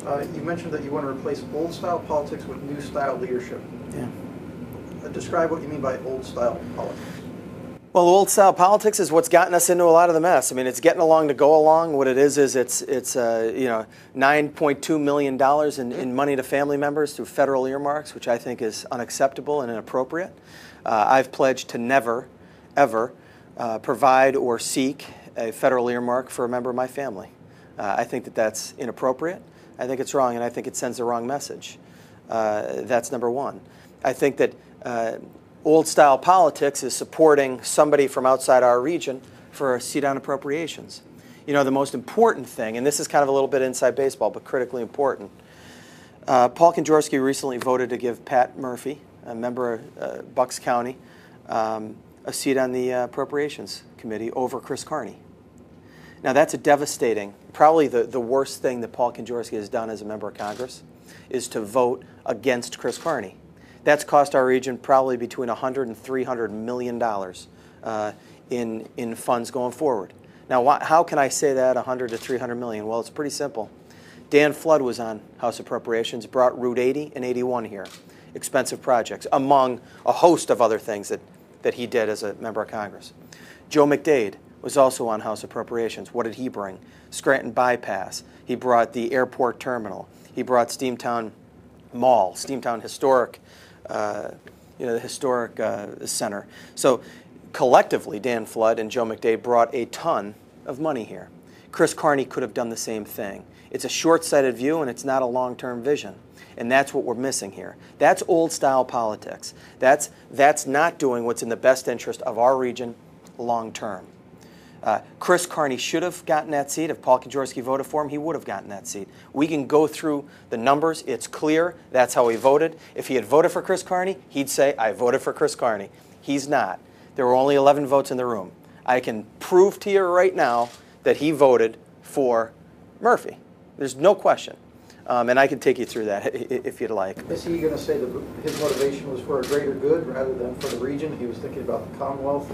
You mentioned that you want to replace old-style politics with new-style leadership. Yeah. Describe what you mean by old-style politics. Well, old-style politics is what's gotten us into a lot of the mess. I mean, it's getting along to go along. What it is it's $9.2 million in money to family members through federal earmarks, which I think is unacceptable and inappropriate. I've pledged to never, ever provide or seek a federal earmark for a member of my family. I think that that's inappropriate. I think it's wrong, and I think it sends the wrong message. That's number one. I think that old-style politics is supporting somebody from outside our region for a seat on appropriations. You know, the most important thing, and this is kind of a little bit inside baseball, but critically important, Paul Kondraski recently voted to give Pat Murphy, a member of Bucks County, a seat on the Appropriations Committee over Chris Carney. Now, that's a devastating, probably the worst thing that Paul Kondraski has done as a member of Congress is to vote against Chris Carney. That's cost our region probably between $100 and $300 million in funds going forward. Now, how can I say that, 100 to 300 million? Well, it's pretty simple. Dan Flood was on House Appropriations, brought Route 80 and 81 here, expensive projects, among a host of other things that he did as a member of Congress. Joe McDade was also on House Appropriations. What did he bring? Scranton Bypass. He brought the airport terminal. He brought Steamtown Mall, Steamtown Historic, the historic center. So collectively, Dan Flood and Joe McDade brought a ton of money here. Chris Carney could have done the same thing. It's a short-sighted view, and it's not a long-term vision. And that's what we're missing here. That's old-style politics. That's not doing what's in the best interest of our region long-term. Chris Carney should have gotten that seat. If Paul Kondraski voted for him, he would have gotten that seat. We can go through the numbers. It's clear. That's how he voted. If he had voted for Chris Carney, he'd say, I voted for Chris Carney. He's not. There were only 11 votes in the room. I can prove to you right now that he voted for Murphy. There's no question. And I can take you through that if you'd like. Is he going to say that his motivation was for a greater good rather than for the region? He was thinking about the Commonwealth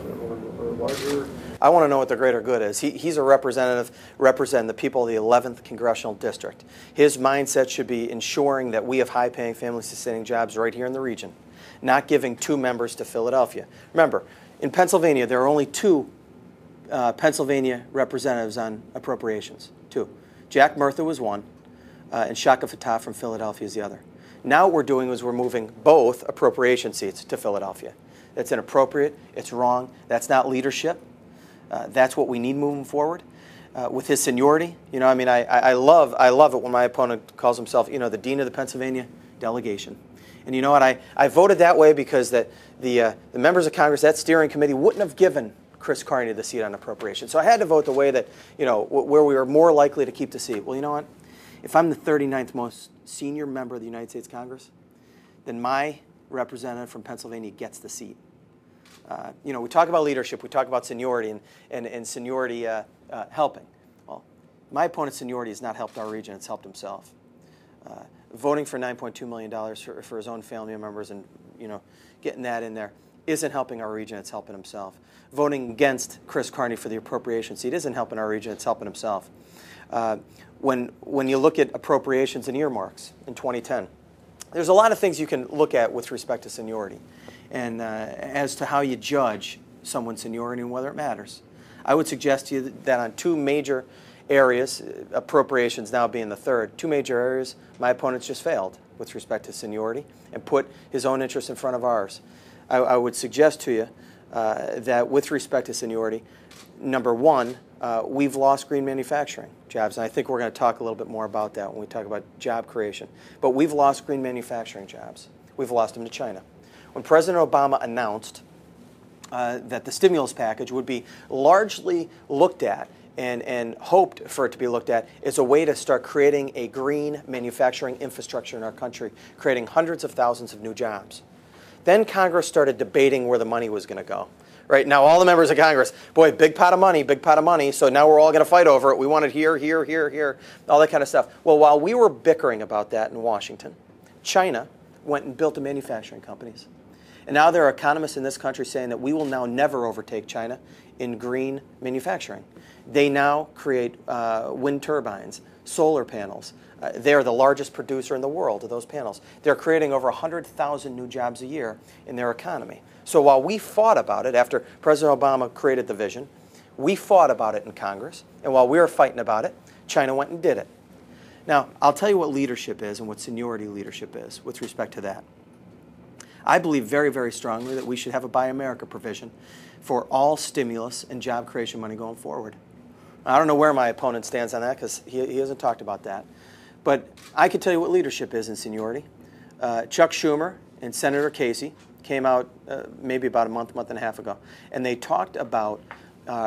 or larger? I want to know what the greater good is. He's a representative representing the people of the 11th Congressional District. His mindset should be ensuring that we have high-paying, family-sustaining jobs right here in the region, not giving 2 members to Philadelphia. Remember, in Pennsylvania, there are only 2 Pennsylvania representatives on appropriations. 2. Jack Murtha was one. And Shaka Fatah from Philadelphia is the other. Now what we're doing is we're moving both appropriation seats to Philadelphia. That's inappropriate. It's wrong. That's not leadership. That's what we need moving forward. With his seniority, I love it when my opponent calls himself, the dean of the Pennsylvania delegation. And you know what? I voted that way because the members of Congress, that steering committee, wouldn't have given Chris Carney the seat on appropriation. So I had to vote the way that, where we were more likely to keep the seat. Well, you know what? If I'm the 39th most senior member of the United States Congress, then my representative from Pennsylvania gets the seat. We talk about leadership, we talk about seniority and seniority helping. Well, my opponent's seniority has not helped our region, it's helped himself. Voting for $9.2 million for his own family members and getting that in there isn't helping our region, it's helping himself. Voting against Chris Carney for the appropriation seat isn't helping our region, it's helping himself. When you look at appropriations and earmarks in 2010, there's a lot of things you can look at with respect to seniority and as to how you judge someone's seniority and whether it matters. I would suggest to you that on 2 major areas, appropriations now being the third, 2 major areas, my opponent's just failed with respect to seniority and put his own interests in front of ours. I would suggest to you that with respect to seniority, number 1, we've lost green manufacturing jobs, and I think we're going to talk a little bit more about that when we talk about job creation. But we've lost green manufacturing jobs. We've lost them to China. When President Obama announced that the stimulus package would be largely looked at and hoped for it to be looked at as a way to start creating a green manufacturing infrastructure in our country, creating hundreds of thousands of new jobs. Then Congress started debating where the money was going to go. Right now, all the members of Congress, boy, big pot of money, so now we're all going to fight over it. We want it here, here, here, here, all that kind of stuff. Well, while we were bickering about that in Washington, China went and built the manufacturing companies. And now there are economists in this country saying that we will now never overtake China in green manufacturing. They now create wind turbines, solar panels. They're the largest producer in the world of those panels. They're creating over 100,000 new jobs a year in their economy. So while we fought about it after President Obama created the vision, we fought about it in Congress. And while we were fighting about it, China went and did it. Now, I'll tell you what leadership is and what seniority leadership is with respect to that. I believe very, very strongly that we should have a Buy America provision for all stimulus and job creation money going forward. I don't know where my opponent stands on that because he hasn't talked about that. But I can tell you what leadership is in seniority. Chuck Schumer and Senator Casey came out maybe about a month and a half ago, and they talked about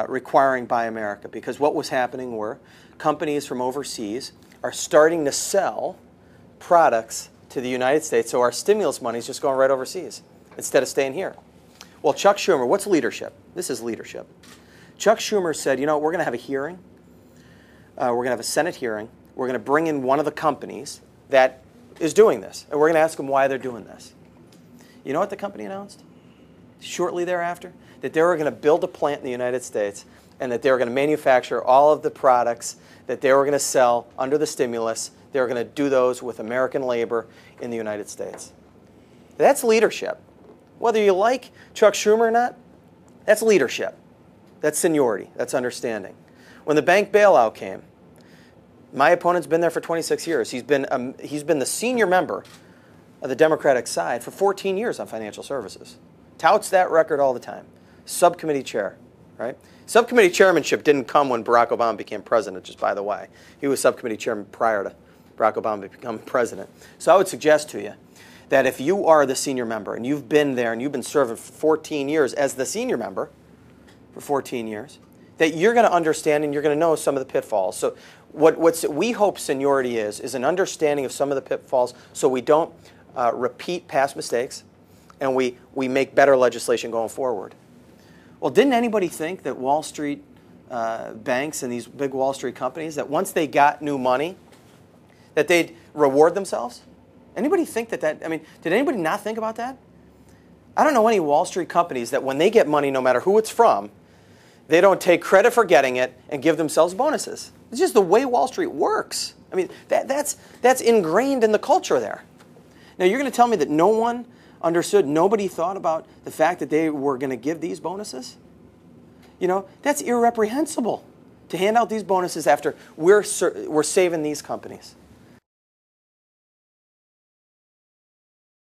requiring Buy America, because what was happening were companies from overseas are starting to sell products to the United States, so our stimulus money is just going right overseas instead of staying here. Well, Chuck Schumer, what's leadership? This is leadership. Chuck Schumer said, you know, we're going to have a hearing. We're going to have a Senate hearing. We're going to bring in one of the companies that is doing this, and we're going to ask them why they're doing this. You know what the company announced? Shortly thereafter, that they were going to build a plant in the United States and that they were going to manufacture all of the products that they were going to sell under the stimulus. They were going to do those with American labor in the United States. That's leadership. Whether you like Chuck Schumer or not, that's leadership. That's seniority. That's understanding. When the bank bailout came, my opponent's been there for 26 years. He's been the senior member of the Democratic side for 14 years on financial services. Touts that record all the time. Subcommittee chair, right? Subcommittee chairmanship didn't come when Barack Obama became president, just by the way. He was subcommittee chairman prior to Barack Obama becoming president. So I would suggest to you that if you are the senior member and you've been there and you've been serving for 14 years as the senior member for 14 years, that you're going to understand and you're going to know some of the pitfalls. So what we hope seniority is an understanding of some of the pitfalls so we don't repeat past mistakes and we make better legislation going forward. Well, didn't anybody think that Wall Street banks and these big Wall Street companies, that once they got new money, that they'd reward themselves? Anybody think that, I mean, did anybody not think about that? I don't know any Wall Street companies that when they get money, no matter who it's from, they don't take credit for getting it and give themselves bonuses. It's just the way Wall Street works. I mean, that's ingrained in the culture there. Now, you're going to tell me that no one understood, nobody thought about the fact that they were going to give these bonuses? You know, that's irreprehensible to hand out these bonuses after we're saving these companies.